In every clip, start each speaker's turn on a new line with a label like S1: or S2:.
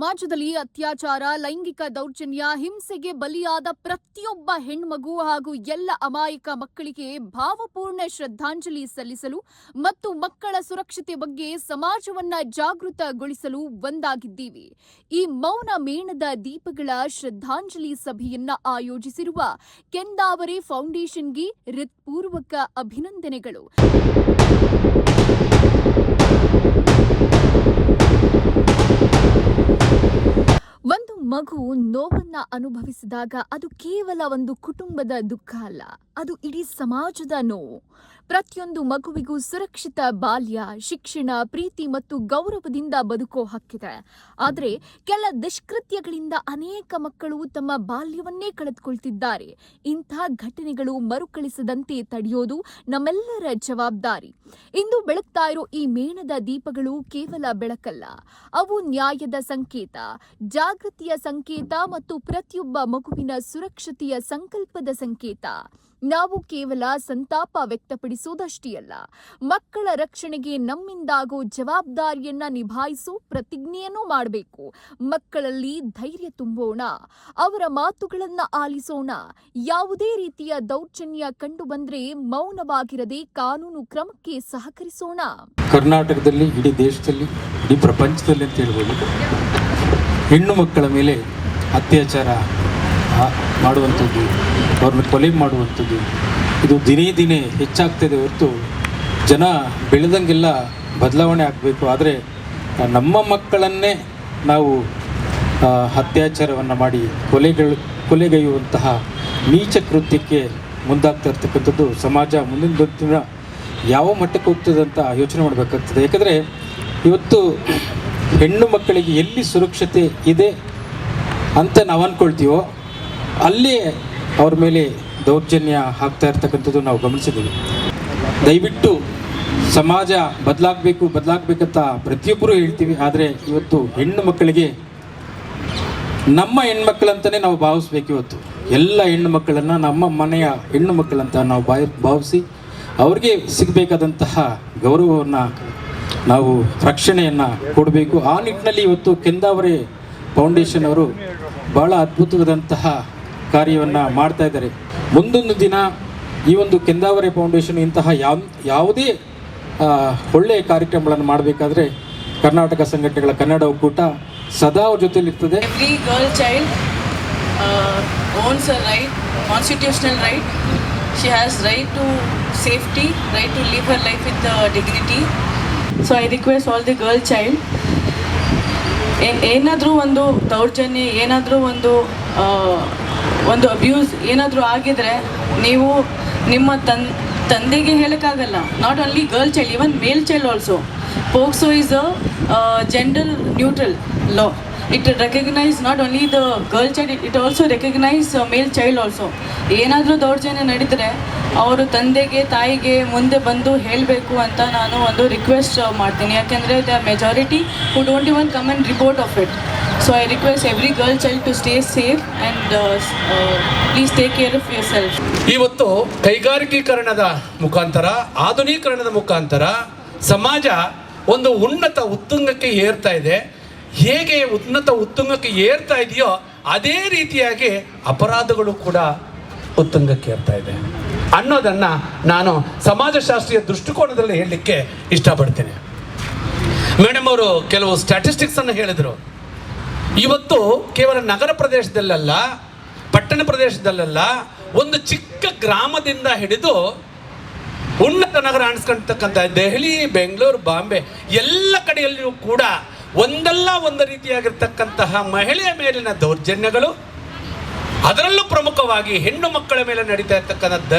S1: ಸಮಾಜದಲ್ಲಿ ಅತ್ಯಾಚಾರ, ಲೈಂಗಿಕ ದೌರ್ಜನ್ಯ, ಹಿಂಸೆಗೆ ಬಲಿಯಾದ ಪ್ರತಿಯೊಬ್ಬ ಹೆಣ್ಮಗು ಹಾಗೂ ಎಲ್ಲ ಅಮಾಯಕ ಮಕ್ಕಳಿಗೆ ಭಾವಪೂರ್ಣ ಶ್ರದ್ಧಾಂಜಲಿ ಸಲ್ಲಿಸಲು ಮತ್ತು ಮಕ್ಕಳ ಸುರಕ್ಷತೆ ಬಗ್ಗೆ ಸಮಾಜವನ್ನ ಜಾಗೃತಗೊಳಿಸಲು ಒಂದಾಗಿದ್ದೀವಿ. ಈ ಮೌನ ಮೇಣದ ದೀಪಗಳ ಶ್ರದ್ಧಾಂಜಲಿ ಸಭೆಯನ್ನ ಆಯೋಜಿಸಿರುವ ಕೆಂದಾವರೆ ಫೌಂಡೇಶನ್ಗೆ ಹೃತ್ಪೂರ್ವಕ ಅಭಿನಂದನೆಗಳು. ಒಂದು ಮಗು ನೋವನ್ನ ಅನುಭವಿಸಿದಾಗ ಅದು ಕೇವಲ ಒಂದು ಕುಟುಂಬದ ದುಃಖ ಅಲ್ಲ, ಅದು ಇಡೀ ಸಮಾಜದ ನೋವು. ಪ್ರತಿಯೊಂದು ಮಗುವಿಗೂ ಸುರಕ್ಷಿತ ಬಾಲ್ಯ, ಶಿಕ್ಷಣ, ಪ್ರೀತಿ ಮತ್ತು ಗೌರವದಿಂದ ಬದುಕೋ ಹಕ್ಕಿದೆ. ಆದರೆ ಕೆಲ ದುಷ್ಕೃತ್ಯಗಳಿಂದ ಅನೇಕ ಮಕ್ಕಳು ತಮ್ಮ ಬಾಲ್ಯವನ್ನೇ ಕಳೆದುಕೊಳ್ತಿದ್ದಾರೆ. ಇಂಥ ಘಟನೆಗಳು ಮರುಕಳಿಸದಂತೆ ತಡೆಯೋದು ನಮ್ಮೆಲ್ಲರ ಜವಾಬ್ದಾರಿ. ಇಂದು ಬೆಳಗ್ತಾ ಇರೋ ಈ ಮೇಣದ ದೀಪಗಳು ಕೇವಲ ಬೆಳಕಲ್ಲ, ಅವು ನ್ಯಾಯದ ಸಂಕೇತ, ಜಾಗೃತಿಯ ಸಂಕೇತ ಮತ್ತು ಪ್ರತಿಯೊಬ್ಬ ಮಗುವಿನ ಸುರಕ್ಷತೆಯ ಸಂಕಲ್ಪದ ಸಂಕೇತ. ನಾವು ಕೇವಲ ಸಂತಾಪ ವ್ಯಕ್ತಪಡಿಸುವುದಷ್ಟೇ ಅಲ್ಲ, ಮಕ್ಕಳ ರಕ್ಷಣೆಗೆ ನಮ್ಮಿಂದಾಗೋ ಜವಾಬ್ದಾರಿಯನ್ನ ನಿಭಾಯಿಸೋ ಪ್ರತಿಜ್ಞೆಯನ್ನು ಮಾಡಬೇಕು. ಮಕ್ಕಳಲ್ಲಿ ಧೈರ್ಯ ತುಂಬೋಣ, ಅವರ ಮಾತುಗಳನ್ನ ಆಲಿಸೋಣ. ಯಾವುದೇ ರೀತಿಯ ದೌರ್ಜನ್ಯ ಕಂಡು ಬಂದ್ರೆ ಮೌನವಾಗಿರದೆ ಕಾನೂನು ಕ್ರಮಕ್ಕೆ ಸಹಕರಿಸೋಣ.
S2: ಕರ್ನಾಟಕದಲ್ಲಿ, ಇಡೀ ದೇಶದಲ್ಲಿ, ಇಡೀ ಪ್ರಪಂಚದಲ್ಲಿ ಅಂತ ಹೇಳ್ಬೋದು, ಹೆಣ್ಣು ಮಕ್ಕಳ ಮೇಲೆ ಅತ್ಯಾಚಾರ ಮಾಡುವಂಥದ್ದು, ಅವ್ರನ್ನ ಕೊಲೆ ಮಾಡುವಂಥದ್ದು ಇದು ದಿನೇ ದಿನೇ ಹೆಚ್ಚಾಗ್ತದೆ ಹೊರತು ಜನ ಬೆಳೆದಂಗೆಲ್ಲ ಬದಲಾವಣೆ ಆಗಬೇಕು. ಆದರೆ ನಮ್ಮ ಮಕ್ಕಳನ್ನೇ ನಾವು ಅತ್ಯಾಚಾರವನ್ನು ಮಾಡಿ ಕೊಲೆಗೈಯುವಂತಹ ನೀಚ ಕೃತ್ಯಕ್ಕೆ ಮುಂದಾಗ್ತಾ ಇರ್ತಕ್ಕಂಥದ್ದು ಸಮಾಜ ಮುಂದಿನ ದಿನ ಯಾವ ಮಟ್ಟಕ್ಕೆ ಹೋಗ್ತದೆ ಅಂತ ಯೋಚನೆ ಮಾಡಬೇಕಾಗ್ತದೆ. ಯಾಕಂದರೆ ಇವತ್ತು ಹೆಣ್ಣು ಮಕ್ಕಳಿಗೆ ಎಲ್ಲಿ ಸುರಕ್ಷತೆ ಇದೆ ಅಂತ ನಾವು ಅಂದ್ಕೊಳ್ತೀವೋ ಅಲ್ಲಿ ಅವ್ರ ಮೇಲೆ ದೌರ್ಜನ್ಯ ಆಗ್ತಾ ಇರ್ತಕ್ಕಂಥದ್ದು ನಾವು ಗಮನಿಸಿದ್ದೀವಿ. ದಯವಿಟ್ಟು ಸಮಾಜ ಬದಲಾಗಬೇಕಂತ ಪ್ರತಿಯೊಬ್ಬರೂ ಹೇಳ್ತೀವಿ. ಆದರೆ ಇವತ್ತು ಹೆಣ್ಣು ಮಕ್ಕಳಿಗೆ ನಮ್ಮ ಹೆಣ್ಮಕ್ಳಂತಲೇ ನಾವು ಭಾವಿಸ್ಬೇಕು. ಇವತ್ತು ಎಲ್ಲ ಹೆಣ್ಣು ಮಕ್ಕಳನ್ನು ನಮ್ಮ ಮನೆಯ ಹೆಣ್ಣು ಮಕ್ಕಳಂತ ನಾವು ಭಾವಿಸಿ ಅವ್ರಿಗೆ ಸಿಗಬೇಕಾದಂತಹ ಗೌರವವನ್ನು, ನಾವು ರಕ್ಷಣೆಯನ್ನು ಕೊಡಬೇಕು. ಆ ನಿಟ್ಟಿನಲ್ಲಿ ಇವತ್ತು ಕೆಂದಾವರೆ ಫೌಂಡೇಶನ್ ಅವರು ಭಾಳ ಅದ್ಭುತವಾದಂತಹ ಕಾರ್ಯವನ್ನು ಮಾಡ್ತಾ ಇದ್ದಾರೆ. ಮುಂದೊಂದು ದಿನ ಈ ಒಂದು ಕೆಂದಾವರೆ ಫೌಂಡೇಶನ್ ಇಂತಹ ಯಾವುದೇ ಒಳ್ಳೆಯ ಕಾರ್ಯಕ್ರಮಗಳನ್ನು ಮಾಡಬೇಕಾದ್ರೆ ಕರ್ನಾಟಕ ಸಂಘಟನೆಗಳ ಕನ್ನಡ ಒಕ್ಕೂಟ ಸದಾ ಅವ್ರ ಜೊತೆಲಿರ್ತದೆ.
S3: Every girl child owns a right, constitutional right. She has right to safety, right to live her life with dignity. So I request all the girl child, ಏನಾದರೂ ಒಂದು ದೌರ್ಜನ್ಯ, ಏನಾದರೂ ಒಂದು ಅಬ್ಯೂಸ್ ಏನಾದರೂ ಆಗಿದರೆ ನೀವು ನಿಮ್ಮ ತಂದೆಗೆ ಹೇಳೋಕ್ಕಾಗಲ್ಲ. Not only girl child, even male child also. POCSO is a gender neutral law. It recognise not only the girl child, it also recognise male child also. ಏನಾದರೂ ದೌರ್ಜನ್ಯ ನಡೀತಾರೆ ಅವರು ತಂದೆಗೆ, ತಾಯಿಗೆ ಮುಂದೆ ಬಂದು ಹೇಳಬೇಕು ಅಂತ ನಾನು ಒಂದು ರಿಕ್ವೆಸ್ಟ್ ಮಾಡ್ತೀನಿ. ಯಾಕೆಂದರೆ the majority who don't even come and report of it. So I request every girl child to stay safe and please take care of yourself.
S4: ಇವತ್ತು ಕೈಗಾರಿಕೀಕರಣದ ಮುಖಾಂತರ, ಆಧುನೀಕರಣದ ಮುಖಾಂತರ ಸಮಾಜ ಒಂದು ಉನ್ನತ ಉತ್ತುಂಗಕ್ಕೆ ಏರ್ತಾ ಇದೆ. ಹೇಗೆ ಉನ್ನತ ಉತ್ತುಂಗಕ್ಕೆ ಏರ್ತಾ ಇದೆಯೋ ಅದೇ ರೀತಿಯಾಗಿ ಅಪರಾಧಗಳು ಕೂಡ ಉತ್ತುಂಗಕ್ಕೆ ಏರ್ತಾ ಇದೆ ಅನ್ನೋದನ್ನು ನಾನು ಸಮಾಜಶಾಸ್ತ್ರೀಯ ದೃಷ್ಟಿಕೋನದಲ್ಲಿ ಹೇಳಲಿಕ್ಕೆ ಇಷ್ಟಪಡ್ತೇನೆ. ಮೇಡಮ್ ಅವರು ಕೆಲವು ಸ್ಟ್ಯಾಟಿಸ್ಟಿಕ್ಸನ್ನು ಹೇಳಿದರು. ಇವತ್ತು ಕೇವಲ ನಗರ ಪ್ರದೇಶದಲ್ಲ, ಪಟ್ಟಣ ಪ್ರದೇಶದಲ್ಲ, ಒಂದು ಚಿಕ್ಕ ಗ್ರಾಮದಿಂದ ಹಿಡಿದು ಉನ್ನತ ನಗರ ಅನಿಸ್ಕೊಳ್ತಕ್ಕಂಥ ದೆಹಲಿ, ಬೆಂಗಳೂರು, ಬಾಂಬೆ ಎಲ್ಲ ಕಡೆಯಲ್ಲಿಯೂ ಕೂಡ ಒಂದಲ್ಲ ಒಂದು ರೀತಿಯಾಗಿರ್ತಕ್ಕಂತಹ ಮಹಿಳೆಯ ಮೇಲಿನ ದೌರ್ಜನ್ಯಗಳು, ಅದರಲ್ಲೂ ಪ್ರಮುಖವಾಗಿ ಹೆಣ್ಣು ಮಕ್ಕಳ ಮೇಲೆ ನಡೀತಾ ಇರ್ತಕ್ಕಂಥ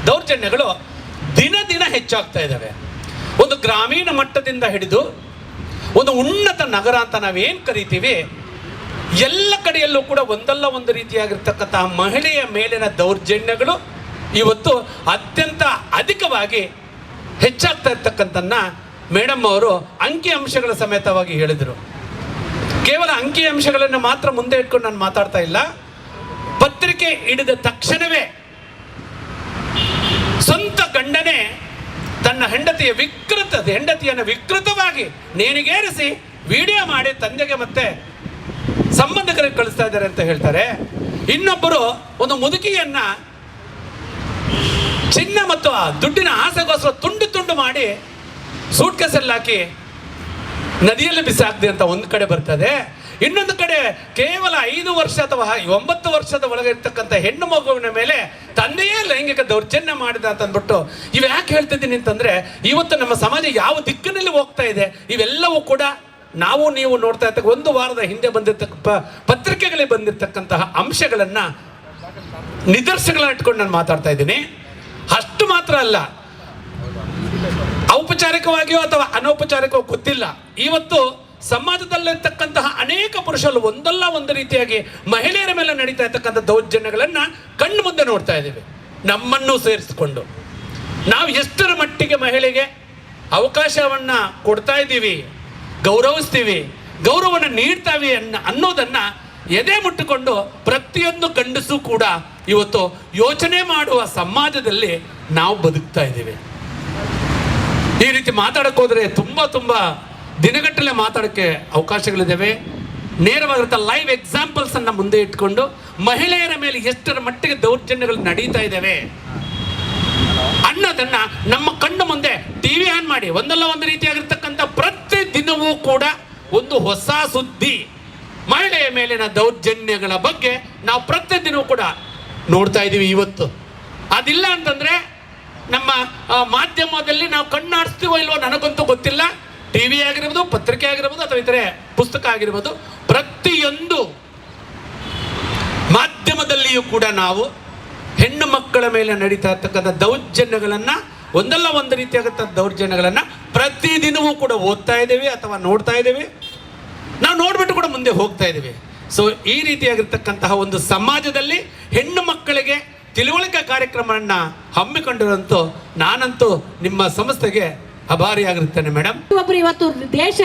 S4: ದೌರ್ಜನ್ಯಗಳು ದಿನ ದಿನ ಹೆಚ್ಚಾಗ್ತಾ ಇದ್ದಾವೆ. ಒಂದು ಗ್ರಾಮೀಣ ಮಟ್ಟದಿಂದ ಹಿಡಿದು ಒಂದು ಉನ್ನತ ನಗರ ಅಂತ ನಾವೇನು ಕರಿತೀವಿ, ಎಲ್ಲ ಕಡೆಯಲ್ಲೂ ಕೂಡ ಒಂದಲ್ಲ ಒಂದು ರೀತಿಯಾಗಿರ್ತಕ್ಕಂತಹ ಮಹಿಳೆಯ ಮೇಲಿನ ದೌರ್ಜನ್ಯಗಳು ಇವತ್ತು ಅತ್ಯಂತ ಅಧಿಕವಾಗಿ ಹೆಚ್ಚಾಗ್ತಾ ಇರ್ತಕ್ಕಂಥನ್ನ ಮೇಡಮ್ ಅವರು ಅಂಕಿ ಅಂಶಗಳ ಸಮೇತವಾಗಿ ಹೇಳಿದರು. ಕೇವಲ ಅಂಕಿ ಅಂಶಗಳನ್ನು ಮಾತ್ರ ಮುಂದೆ ಇಟ್ಕೊಂಡು ನಾನು ಮಾತಾಡ್ತಾ ಇಲ್ಲ. ಪತ್ರಿಕೆ ಹಿಡಿದ ತಕ್ಷಣವೇ ಸ್ವಂತ ಗಂಡನೇ ತನ್ನ ಹೆಂಡತಿಯನ್ನು ವಿಕೃತವಾಗಿ ನೇಣಿಗೇರಿಸಿ ವಿಡಿಯೋ ಮಾಡಿ ತಂದೆಗೆ ಮತ್ತೆ ಸಂಬಂಧಿಕರಿಗೆ ಕಳಿಸ್ತಾ ಇದ್ದಾರೆ ಅಂತ ಹೇಳ್ತಾರೆ. ಇನ್ನೊಬ್ಬರು ಒಂದು ಮುದುಕಿಯನ್ನ ಚಿನ್ನ ಮತ್ತು ದುಡ್ಡಿನ ಆಸೆಗೋಸ್ಕರ ತುಂಡು ತುಂಡು ಮಾಡಿ ಸೂಟ್ ಕೇಸಲ್ಲಿ ಹಾಕಿ ನದಿಯಲ್ಲಿ ಬಿಸಾಕ್ದೆ ಅಂತ ಒಂದು ಕಡೆ ಬರ್ತದೆ. ಇನ್ನೊಂದು ಕಡೆ ಕೇವಲ 5 ವರ್ಷ ಅಥವಾ 9 ವರ್ಷದ ಒಳಗೆ ಇರ್ತಕ್ಕಂಥ ಹೆಣ್ಣು ಮಗುವಿನ ಮೇಲೆ ತಂದೆಯೇ ಲೈಂಗಿಕ ದೌರ್ಜನ್ಯ ಮಾಡಿದ ಅಂತ ಅಂದ್ಬಿಟ್ಟು ಇವು ಯಾಕೆ ಹೇಳ್ತಿದ್ದೀನಿ ಅಂತಂದ್ರೆ, ಇವತ್ತು ನಮ್ಮ ಸಮಾಜ ಯಾವ ದಿಕ್ಕಿನಲ್ಲಿ ಹೋಗ್ತಾ ಇದೆ ಇವೆಲ್ಲವೂ ಕೂಡ ನಾವು ನೀವು ನೋಡ್ತಾ ಇರ್ತಕ್ಕ ಒಂದು ವಾರದ ಹಿಂದೆ ಬಂದಿರ್ತಕ್ಕ ಪತ್ರಿಕೆಗಳಿಗೆ ಬಂದಿರತಕ್ಕಂತಹ ಅಂಶಗಳನ್ನ ನಿದರ್ಶನಗಳನ್ನ ಇಟ್ಕೊಂಡು ನಾನು ಮಾತಾಡ್ತಾ ಇದ್ದೀನಿ. ಅಷ್ಟು ಮಾತ್ರ ಅಲ್ಲ, ಔಪಚಾರಿಕವಾಗಿಯೋ ಅಥವಾ ಅನೌಪಚಾರಿಕವೋ ಗೊತ್ತಿಲ್ಲ, ಇವತ್ತು ಸಮಾಜದಲ್ಲಿರ್ತಕ್ಕಂತಹ ಅನೇಕ ಪುರುಷರು ಒಂದಲ್ಲ ಒಂದು ರೀತಿಯಾಗಿ ಮಹಿಳೆಯರ ಮೇಲೆ ನಡೀತಾ ಇರ್ತಕ್ಕಂಥ ದೌರ್ಜನ್ಯಗಳನ್ನ ಕಣ್ಣು ಮುಂದೆ ನೋಡ್ತಾ ಇದ್ದೀವಿ. ನಮ್ಮನ್ನು ಸೇರಿಸಿಕೊಂಡು ನಾವು ಎಷ್ಟರ ಮಟ್ಟಿಗೆ ಮಹಿಳೆಗೆ ಅವಕಾಶವನ್ನ ಕೊಡ್ತಾ ಇದ್ದೀವಿ, ಗೌರವಿಸ್ತೀವಿ, ಗೌರವವನ್ನು ನೀಡ್ತಾವೆ ಅನ್ನೋದನ್ನ ಎದೆ ಮುಟ್ಟಿಕೊಂಡು ಪ್ರತಿಯೊಂದು ಗಂಡಸು ಕೂಡ ಇವತ್ತು ಯೋಚನೆ ಮಾಡುವ ಸಮಾಜದಲ್ಲಿ ನಾವು ಬದುಕ್ತಾ ಇದ್ದೀವಿ. ಈ ರೀತಿ ಮಾತಾಡಕ್ಕೆ ಹೋದ್ರೆ ತುಂಬಾ ದಿನಗಟ್ಟಲೆ ಮಾತಾಡೋಕ್ಕೆ ಅವಕಾಶಗಳಿದ್ದಾವೆ. ನೇರವಾಗಿರುತ್ತೆ ಲೈವ್ ಎಕ್ಸಾಂಪಲ್ಸ್ ಅನ್ನ ಮುಂದೆ ಇಟ್ಕೊಂಡು ಮಹಿಳೆಯರ ಮೇಲೆ ಎಷ್ಟರ ಮಟ್ಟಿಗೆ ದೌರ್ಜನ್ಯಗಳು ನಡೀತಾ ಇದ್ದಾವೆ ಅನ್ನೋದನ್ನ ನಮ್ಮ ಕಣ್ಣು ಮುಂದೆ ಟಿವಿ ಆನ್ ಮಾಡಿ ಒಂದಲ್ಲ ಒಂದು ರೀತಿಯಾಗಿರ್ತಕ್ಕಂಥ ಪ್ರತಿ ದಿನವೂ ಕೂಡ ಒಂದು ಹೊಸ ಸುದ್ದಿ ಮಹಿಳೆಯ ಮೇಲಿನ ದೌರ್ಜನ್ಯಗಳ ಬಗ್ಗೆ ನಾವು ಪ್ರತಿದಿನವೂ ಕೂಡ ನೋಡ್ತಾ ಇದ್ದೀವಿ. ಇವತ್ತು ಅದಿಲ್ಲ ಅಂತಂದ್ರೆ ನಮ್ಮ ಮಾಧ್ಯಮದಲ್ಲಿ ನಾವು ಕಣ್ಣಾಡಿಸ್ತೀವೋ ಇಲ್ವೋ ನನಗಂತೂ ಗೊತ್ತಿಲ್ಲ. ಟಿವಿ ಆಗಿರ್ಬೋದು, ಪತ್ರಿಕೆ ಆಗಿರ್ಬೋದು, ಅಥವಾ ಇತರೆ ಪುಸ್ತಕ ಆಗಿರ್ಬೋದು, ಪ್ರತಿಯೊಂದು ಮಾಧ್ಯಮದಲ್ಲಿಯೂ ಕೂಡ ನಾವು ಹೆಣ್ಣು ಮಕ್ಕಳ ಮೇಲೆ ನಡೀತಾ ಇರ್ತಕ್ಕಂಥ ದೌರ್ಜನ್ಯಗಳನ್ನ ಒಂದಲ್ಲ ಒಂದು ರೀತಿಯಾಗತ್ತ ದೌರ್ಜನ್ಯಗಳನ್ನ ಪ್ರತಿದಿನವೂ ಕೂಡ ಓದ್ತಾ ಇದ್ದೇವೆ ಅಥವಾ ನೋಡ್ತಾ ಇದ್ದೇವೆ. ನಾವು ನೋಡ್ಬಿಟ್ಟು ಕೂಡ ಮುಂದೆ ಹೋಗ್ತಾ ಇದ್ದೀವಿ. ಸೊ ಈ ರೀತಿಯಾಗಿರ್ತಕ್ಕಂತಹ ಒಂದು ಸಮಾಜದಲ್ಲಿ ಹೆಣ್ಣು ಮಕ್ಕಳಿಗೆ ತಿಳುವಳಿಕೆ ಕಾರ್ಯಕ್ರಮವನ್ನ ಹಮ್ಮಿಕೊಂಡಿರುವಂತೂ ನಾನಂತೂ ನಿಮ್ಮ ಸಂಸ್ಥೆಗೆ ಆಭಾರಿಯಾಗಿರುತ್ತೇನೆ ಮೇಡಮ್.
S5: ಒಬ್ರು ಇವತ್ತು ದೇಶ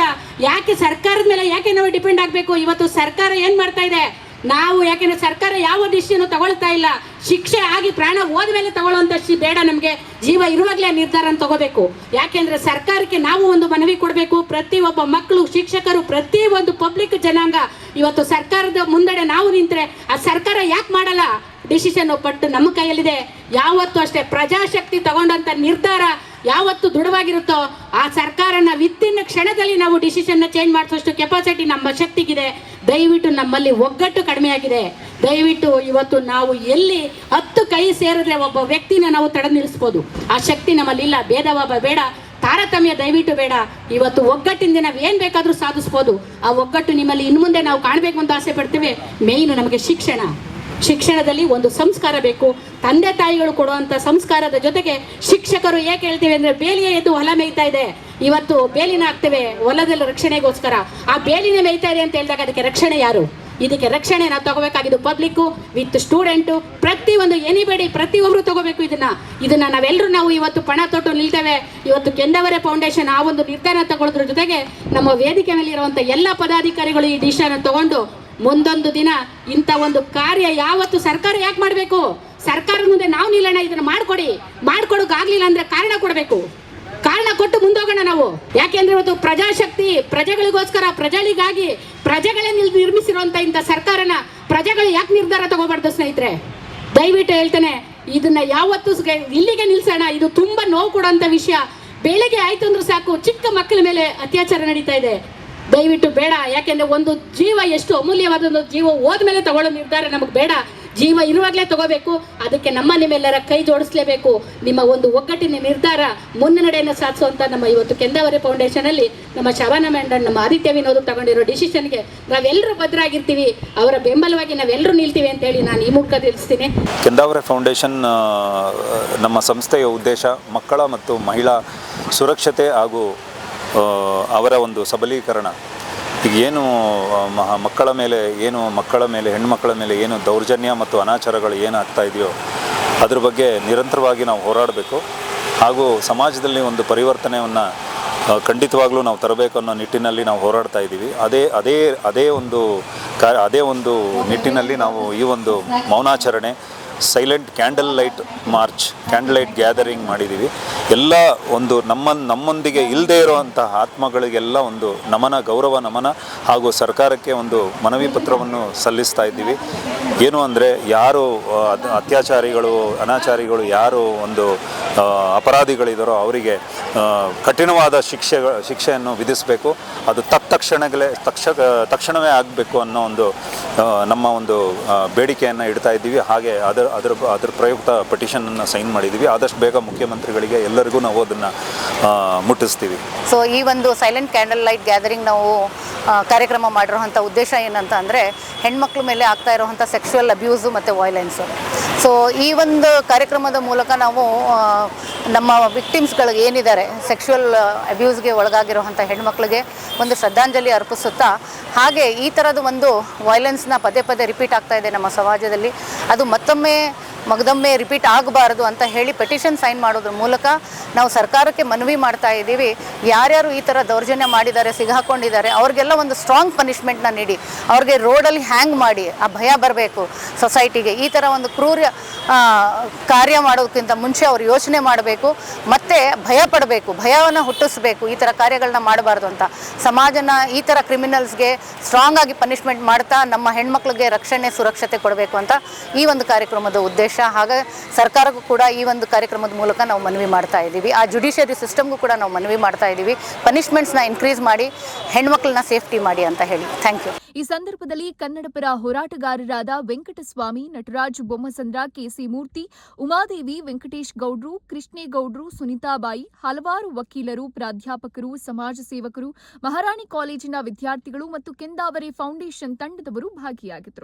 S5: ಯಾಕೆ ಸರ್ಕಾರದ ಮೇಲೆ ಯಾಕೆ ನಾವು ಡಿಪೆಂಡ್ ಆಗಬೇಕು? ಇವತ್ತು ಸರ್ಕಾರ ಏನ್ ಮಾಡ್ತಾ ಇದೆ? ನಾವು ಯಾಕೆಂದ್ರೆ ಸರ್ಕಾರ ಯಾವ ಡಿಸಿಷನ್ ತಗೊಳ್ತಾ ಇಲ್ಲ. ಶಿಕ್ಷೆ ಆಗಿ ಪ್ರಾಣ ಹೋದ್ಮೇಲೆ ತಗೊಳ್ಳುವಂತ ಬೇಡ, ನಮಗೆ ಜೀವ ಇರುವಾಗಲೇ ನಿರ್ಧಾರ ತಗೋಬೇಕು. ಯಾಕೆಂದ್ರೆ ಸರ್ಕಾರಕ್ಕೆ ನಾವು ಒಂದು ಮನವಿ ಕೊಡಬೇಕು. ಪ್ರತಿಯೊಬ್ಬ ಮಕ್ಕಳು, ಶಿಕ್ಷಕರು, ಪ್ರತಿ ಒಂದು ಪಬ್ಲಿಕ್ ಜನಾಂಗ ಇವತ್ತು ಸರ್ಕಾರದ ಮುಂದಡೆ ನಾವು ನಿಂತ್ರೆ ಆ ಸರ್ಕಾರ ಯಾಕೆ ಮಾಡಲ್ಲ ಡಿಸಿಷನ್? ಬಟ್ ನಮ್ಮ ಕೈಯಲ್ಲಿದೆ. ಯಾವತ್ತು ಅಷ್ಟೇ ಪ್ರಜಾಶಕ್ತಿ ತಗೊಂಡಂತ ನಿರ್ಧಾರ ಯಾವತ್ತು ದೃಢವಾಗಿರುತ್ತೋ ಆ ಸರ್ಕಾರನ ವಿತ್ತಿನ ಕ್ಷಣದಲ್ಲಿ ನಾವು ಡಿಸಿಷನ್ನ ಚೇಂಜ್ ಮಾಡಿಸೋಷ್ಟು ಕೆಪಾಸಿಟಿ ನಮ್ಮ ಶಕ್ತಿಗಿದೆ. ದಯವಿಟ್ಟು ನಮ್ಮಲ್ಲಿ ಒಗ್ಗಟ್ಟು ಕಡಿಮೆ ಆಗಿದೆ. ದಯವಿಟ್ಟು ಇವತ್ತು ನಾವು ಎಲ್ಲಿ 10 ಕೈ ಸೇರಿದ್ರೆ ಒಬ್ಬ ವ್ಯಕ್ತಿನ ನಾವು ತಡೆದು ನಿಲ್ಲಿಸ್ಬೋದು. ಆ ಶಕ್ತಿ ನಮ್ಮಲ್ಲಿ ಇಲ್ಲ. ಭೇದ ಭಾವ ಬೇಡ, ತಾರತಮ್ಯ ದಯವಿಟ್ಟು ಬೇಡ. ಇವತ್ತು ಒಗ್ಗಟ್ಟಿಂದ ನಾವು ಏನು ಬೇಕಾದರೂ ಸಾಧಿಸ್ಬೋದು. ಆ ಒಗ್ಗಟ್ಟು ನಿಮ್ಮಲ್ಲಿ ಇನ್ನು ಮುಂದೆ ನಾವು ಕಾಣಬೇಕು ಅಂತ ಆಸೆ ಪಡ್ತೇವೆ. ಮೇಯ್ನು ನಮಗೆ ಶಿಕ್ಷಣದಲ್ಲಿ ಒಂದು ಸಂಸ್ಕಾರ ಬೇಕು. ತಂದೆ ತಾಯಿಗಳು ಕೊಡುವಂಥ ಸಂಸ್ಕಾರದ ಜೊತೆಗೆ ಶಿಕ್ಷಕರು ಏಕೆ ಹೇಳ್ತೀವಿ ಅಂದರೆ, ಬೇಲಿಗೆ ಎದ್ದು ಹೊಲ ಮೇಯ್ತಾ ಇದೆ, ಇವತ್ತು ಬೇಲಿನ ಹಾಕ್ತೇವೆ ಹೊಲದಲ್ಲಿ ರಕ್ಷಣೆಗೋಸ್ಕರ. ಆ ಬೇಲಿನ ಮೇಯ್ತಾ ಇದೆ ಅಂತ ಹೇಳಿದಾಗ ಅದಕ್ಕೆ ರಕ್ಷಣೆ ಯಾರು? ಇದಕ್ಕೆ ರಕ್ಷಣೆ ನಾವು ತಗೋಬೇಕಾಗಿದ್ದು ಪಬ್ಲಿಕ್ಕು ವಿತ್ ಸ್ಟೂಡೆಂಟು, ಪ್ರತಿಯೊಂದು ಎನಿಬಡಿ ಪ್ರತಿಯೊಬ್ಬರು ತಗೋಬೇಕು. ಇದನ್ನ ನಾವು ಇವತ್ತು ಪಣ ತೊಟ್ಟು ನಿಲ್ತೇವೆ. ಇವತ್ತು ಕೆಂದಾವರೆ ಫೌಂಡೇಶನ್ ಆ ಒಂದು ನಿರ್ಧಾರ ತಗೊಳ್ಳೋದ್ರ ಜೊತೆಗೆ ನಮ್ಮ ವೇದಿಕೆ ಮೇಲೆ ಇರುವಂಥ ಎಲ್ಲ ಪದಾಧಿಕಾರಿಗಳು ಈ ಡಿಸಿಷನ್ ತಗೊಂಡು ಮುಂದೊಂದು ದಿನ ಇಂಥ ಒಂದು ಕಾರ್ಯ ಯಾವತ್ತು ಸರ್ಕಾರ ಯಾಕೆ ಮಾಡಬೇಕು? ಸರ್ಕಾರದ ಮುಂದೆ ನಾವು ನಿಲ್ಲೋಣ, ಇದನ್ನು ಮಾಡ್ಕೊಡೋಕ್ಕಾಗಲಿಲ್ಲ ಅಂದ್ರೆ ಕಾರಣ ಕೊಡಬೇಕು. ಕಾರಣ ಕೊಟ್ಟು ಮುಂದೋಗೋಣ ನಾವು. ಯಾಕೆಂದ್ರೆ ಇವತ್ತು ಪ್ರಜಾಶಕ್ತಿ ಪ್ರಜೆಗಳಿಗೋಸ್ಕರ, ಪ್ರಜೆಗಳಿಗಾಗಿ, ಪ್ರಜೆಗಳೇ ನಿರ್ಮಿಸಿರುವಂತ ಇಂಥ ಸರ್ಕಾರನ ಪ್ರಜೆಗಳು ಯಾಕೆ ನಿರ್ಧಾರ ತಗೋಬಾರ್ದು ಸ್ನೇಹಿತರೆ? ದಯವಿಟ್ಟು ಹೇಳ್ತೇನೆ, ಇದನ್ನ ಯಾವತ್ತು ಇಲ್ಲಿಗೆ ನಿಲ್ಸೋಣ. ಇದು ತುಂಬಾ ನೋವು ಕೊಡುವಂತ ವಿಷಯ. ಬೆಳಿಗ್ಗೆ ಆಯ್ತು ಅಂದ್ರೆ ಸಾಕು ಚಿಕ್ಕ ಮಕ್ಕಳ ಮೇಲೆ ಅತ್ಯಾಚಾರ ನಡೀತಾ ಇದೆ. ದಯವಿಟ್ಟು ಬೇಡ. ಯಾಕೆಂದ್ರೆ ಒಂದು ಜೀವ ಎಷ್ಟು ಅಮೂಲ್ಯವಾದ ಒಂದು ಜೀವ ಹೋದ್ಮೇಲೆ ತಗೊಳ್ಳೋ ನಿರ್ಧಾರ ನಮಗೆ ಬೇಡ. ಜೀವ ಇರುವಾಗಲೇ ತಗೋಬೇಕು. ಅದಕ್ಕೆ ನಿಮ್ಮೆಲ್ಲರ ಕೈ ಜೋಡಿಸ್ಲೇಬೇಕು. ನಿಮ್ಮ ಒಂದು ಒಗ್ಗಟ್ಟಿನ ನಿರ್ಧಾರ ಮುನ್ನಡೆಯನ್ನು ಸಾಧಿಸುವಂತ ನಮ್ಮ ಇವತ್ತು ಕೆಂದಾವರೆ ಫೌಂಡೇಶನ್ ಅಲ್ಲಿ ನಮ್ಮ ಶವನ ಮ್ಯಾಂಡನ್, ನಮ್ಮ ಆದಿತ್ಯ ವಿನೋದ್ ತಗೊಂಡಿರೋ ಡಿಸಿಷನ್ಗೆ ನಾವೆಲ್ಲರೂ ಭದ್ರಾಗಿರ್ತೀವಿ. ಅವರ ಬೆಂಬಲವಾಗಿ ನಾವೆಲ್ಲರೂ ನಿಲ್ತೀವಿ ಅಂತ ಹೇಳಿ ನಾನು ಈ ಮೂಲಕ ತಿಳಿಸ್ತೀನಿ.
S6: ಕೆಂದಾವರೆ ಫೌಂಡೇಶನ್ ನಮ್ಮ ಸಂಸ್ಥೆಯ ಉದ್ದೇಶ ಮಕ್ಕಳ ಮತ್ತು ಮಹಿಳಾ ಸುರಕ್ಷತೆ ಹಾಗೂ ಅವರ ಒಂದು ಸಬಲೀಕರಣ. ಈಗ ಏನು ಮಕ್ಕಳ ಮೇಲೆ ಹೆಣ್ಣುಮಕ್ಕಳ ಮೇಲೆ ಏನು ದೌರ್ಜನ್ಯ ಮತ್ತು ಅನಾಚಾರಗಳು ಏನಾಗ್ತಾ ಇದೆಯೋ ಅದ್ರ ಬಗ್ಗೆ ನಿರಂತರವಾಗಿ ನಾವು ಹೋರಾಡಬೇಕು. ಹಾಗೂ ಸಮಾಜದಲ್ಲಿ ಒಂದು ಪರಿವರ್ತನೆಯನ್ನು ಖಂಡಿತವಾಗ್ಲೂ ನಾವು ತರಬೇಕು ಅನ್ನೋ ನಿಟ್ಟಿನಲ್ಲಿ ನಾವು ಹೋರಾಡ್ತಾ ಇದ್ದೀವಿ. ಅದೇ ಒಂದು ನಿಟ್ಟಿನಲ್ಲಿ ನಾವು ಈ ಒಂದು ಮೌನಾಚರಣೆ silent candle light march, candle light gathering ಮಾಡಿದ್ದೀವಿ. ಎಲ್ಲ ಒಂದು ನಮ್ಮೊಂದಿಗೆ ಇಲ್ಲದೇ ಇರುವಂಥ ಆತ್ಮಗಳಿಗೆಲ್ಲ ಒಂದು ನಮನ, ಗೌರವ ನಮನ ಹಾಗೂ ಸರ್ಕಾರಕ್ಕೆ ಒಂದು ಮನವಿ ಪತ್ರವನ್ನು ಸಲ್ಲಿಸ್ತಾ ಇದ್ದೀವಿ. ಏನು ಅಂದರೆ ಯಾರು ಅತ್ಯಾಚಾರಿಗಳು, ಅನಾಚಾರಿಗಳು, ಯಾರು ಒಂದು ಅಪರಾಧಿಗಳಿದ್ದಾರೋ ಅವರಿಗೆ ಕಠಿಣವಾದ ಶಿಕ್ಷೆಯನ್ನು ವಿಧಿಸಬೇಕು. ಅದು ತಕ್ಷಣವೇ ಆಗಬೇಕು ಅನ್ನೋ ಒಂದು ನಮ್ಮ ಒಂದು ಬೇಡಿಕೆಯನ್ನು ಇಡ್ತಾ ಇದ್ದೀವಿ. ಹಾಗೆ ಅದರ ಪ್ರಯುಕ್ತ ಪಟಿಷನನ್ನು ಸೈನ್ ಮಾಡಿದ್ದೀವಿ. ಆದಷ್ಟು ಬೇಗ ಮುಖ್ಯಮಂತ್ರಿಗಳಿಗೆ ಎಲ್ಲರಿಗೂ ನಾವು ಅದನ್ನು ಮುಟ್ಟಿಸ್ತೀವಿ.
S7: ಸೊ ಈ ಒಂದು ಸೈಲೆಂಟ್ ಕ್ಯಾಂಡಲ್ ಲೈಟ್ ಗ್ಯಾದರಿಂಗ್ ನಾವು ಕಾರ್ಯಕ್ರಮ ಮಾಡಿರೋವಂಥ ಉದ್ದೇಶ ಏನಂತ ಅಂದರೆ ಹೆಣ್ಮಕ್ಳ ಮೇಲೆ ಆಗ್ತಾ ಇರೋವಂಥ ಸೆಕ್ಸುವಲ್ ಅಬ್ಯೂಸು ಮತ್ತು ವೈಲೆನ್ಸು. ಸೊ ಈ ಒಂದು ಕಾರ್ಯಕ್ರಮದ ಮೂಲಕ ನಾವು ನಮ್ಮ ವಿಕ್ಟಿಮ್ಸ್ಗಳಿಗೆ ಏನಿದ್ದಾರೆ ಸೆಕ್ಸುವಲ್ ಅಬ್ಯೂಸ್ಗೆ ಒಳಗಾಗಿರುವಂಥ ಹೆಣ್ಮಕ್ಳಿಗೆ ಒಂದು ಶ್ರದ್ಧಾಂಜಲಿ ಅರ್ಪಿಸುತ್ತಾ, ಹಾಗೆ ಈ ಥರದ ಒಂದು ವೈಲೆನ್ಸ್ನ ಪದೇ ಪದೇ ರಿಪೀಟ್ ಆಗ್ತಾ ಇದೆ ನಮ್ಮ ಸಮಾಜದಲ್ಲಿ, ಅದು ಮಗದೊಮ್ಮೆ ರಿಪೀಟ್ ಆಗಬಾರ್ದು ಅಂತ ಹೇಳಿ ಪೆಟಿಷನ್ ಸೈನ್ ಮಾಡೋದ್ರ ಮೂಲಕ ನಾವು ಸರ್ಕಾರಕ್ಕೆ ಮನವಿ ಮಾಡ್ತಾ ಇದ್ದೀವಿ. ಯಾರ್ಯಾರು ಈ ಥರ ದೌರ್ಜನ್ಯ ಮಾಡಿದ್ದಾರೆ, ಸಿಗಾಕೊಂಡಿದ್ದಾರೆ, ಅವ್ರಿಗೆಲ್ಲ ಒಂದು ಸ್ಟ್ರಾಂಗ್ ಪನಿಷ್ಮೆಂಟ್ನ ನೀಡಿ, ಅವ್ರಿಗೆ ರೋಡಲ್ಲಿ ಹ್ಯಾಂಗ್ ಮಾಡಿ ಆ ಭಯ ಬರಬೇಕು ಸೊಸೈಟಿಗೆ. ಈ ಥರ ಒಂದು ಕ್ರೂರ ಕಾರ್ಯ ಮಾಡೋದಕ್ಕಿಂತ ಮುಂಚೆ ಅವ್ರು ಯೋಚನೆ ಮಾಡಬೇಕು, ಮತ್ತು ಭಯ ಪಡಬೇಕು, ಭಯವನ್ನು ಹುಟ್ಟಿಸ್ಬೇಕು. ಈ ಥರ ಕಾರ್ಯಗಳನ್ನ ಮಾಡಬಾರ್ದು ಅಂತ ಸಮಾಜನ ಈ ಥರ ಕ್ರಿಮಿನಲ್ಸ್ಗೆ ಸ್ಟ್ರಾಂಗ್ ಆಗಿ ಪನಿಷ್ಮೆಂಟ್ ಮಾಡ್ತಾ ನಮ್ಮ ಹೆಣ್ಮಕ್ಳಿಗೆ ರಕ್ಷಣೆ, ಸುರಕ್ಷತೆ ಕೊಡಬೇಕು ಅಂತ ಈ ಒಂದು ಕಾರ್ಯಕ್ರಮದ ಉದ್ದೇಶ. ಹಾಗೆ ಸರ್ಕಾರಕ್ಕೂ ಕೂಡ ಈ ಒಂದು ಕಾರ್ಯಕ್ರಮದ ಮೂಲಕ ನಾವು ಮನವಿ ಮಾಡ್ತಾ ಇದ್ದೀವಿ. ಆ ಜುಡಿಷಿಯರಿ ಸಿಸ್ಟಮ್ಗೂ ಕೂಡ ನಾವು ಮನವಿ ಮಾಡ್ತಾ ಇದ್ದೀವಿ, ಪನಿಷ್ಮೆಂಟ್ಸ್ನ ಇನ್ಕ್ರೀಸ್ ಮಾಡಿ ಹೆಣ್ಮಕ್ಳನ್ನ ಸೇಫ್ಟಿ ಮಾಡಿ ಅಂತ ಹೇಳಿ. Thank you.
S1: ಈ ಸಂದರ್ಭದಲ್ಲಿ ಕನ್ನಡ ಪರ ಹೋರಾಟಗಾರರಾದ ವೆಂಕಟಸ್ವಾಮಿ, ನಟರಾಜ್ ಬೊಮ್ಮಸಂದ್ರ, ಕೆಸಿ ಮೂರ್ತಿ, ಉಮಾದೇವಿ, ವೆಂಕಟೇಶ್ ಗೌಡ್ರು, ಕೃಷ್ಣೇಗೌಡ್ರು, ಸುನೀತಾಬಾಯಿ, ಹಲವಾರು ವಕೀಲರು, ಪ್ರಾಧ್ಯಾಪಕರು, ಸಮಾಜ ಸೇವಕರು, ಮಹಾರಾಣಿ ಕಾಲೇಜಿನ ವಿದ್ಯಾರ್ಥಿಗಳು ಮತ್ತು ಕೆಂದಾವರೆ ಫೌಂಡೇಶನ್ ತಂಡದವರು ಭಾಗಿಯಾಗಿದ್ದರು.